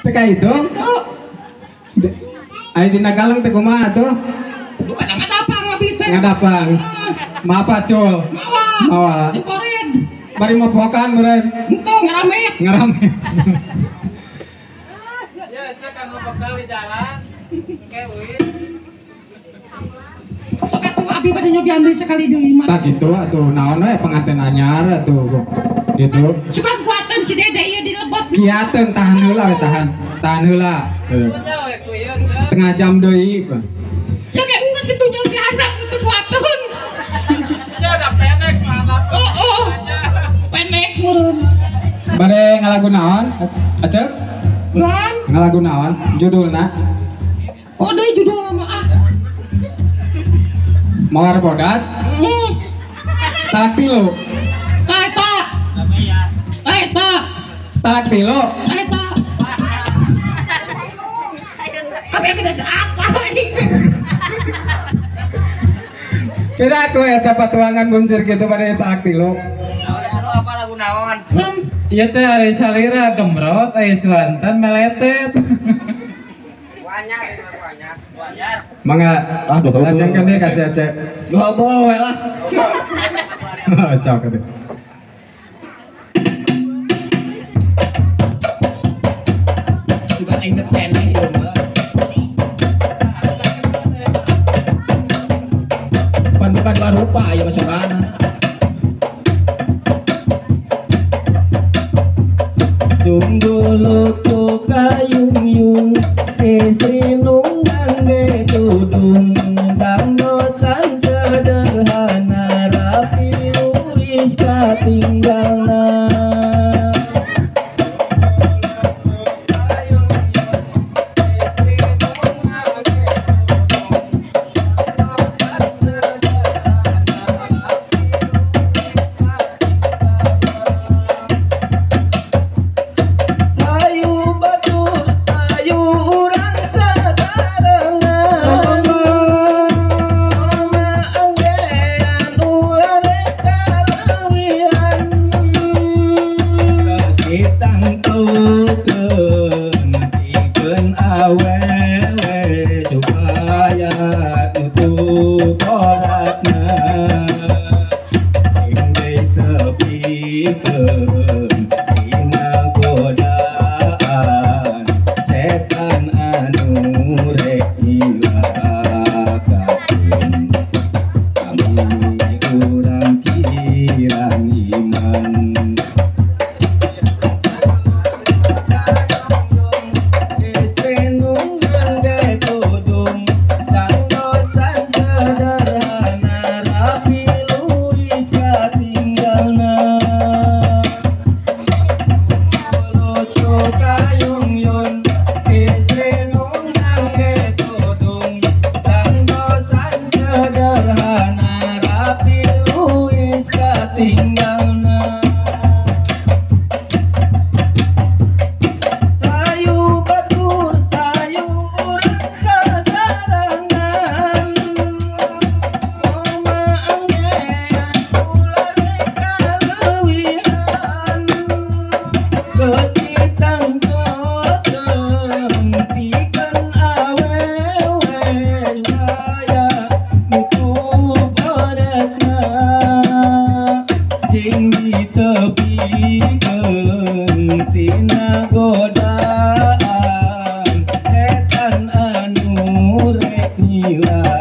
Teka itu. Ayo di Nagalang teh kumaha tuh? Bukan ngadapang abi teh. Ngadapang. Maaf Cul. Mawa. Koren. Bari mau pokan meureun. Entong ngarame. Ngarame. Ya, cek kanggo bekal di jalan. Kewin. Sok atuh abi bade nyobian deui sekali deui mah. Tak gitu atuh naon we pengantin anyar atuh. Gitu. Suka kuatan si Dede ieu di lebot. Kiateun tahan heula we tahan. Tahan heula. Punya we kuyeun. Setengah jam deui. Ya kayak enggak ditunjul ke handap itu kuatan. Ya udah pendek mana tuh. Oh. Penek meureun. Bade ngalagu naon? Acep? Lan. Ngalagu naon? Judulna? Oh deui judul mah ah. Mawar bodas? Talak pilu. Eta. Eta. Talak pilu. Eta. Kami kita apa ini? Tidak aku eta patuangan buncir gitu pada talak pilu. Lalu apa lagu naon? Iya teh ada salira gemrot, aya suantan meletet. Banyak. Mangga, lajengkeun deui kasih Aceh. Dua bol we lah. Sok atuh. Sudah independen ieu mah. Bukan dua rupa ya masukan. Sungguh lutu kayung yung istri nunggang de tudung dangdosan sederhana rapi luis katinggalna. Godaan setan anu rek ngilang.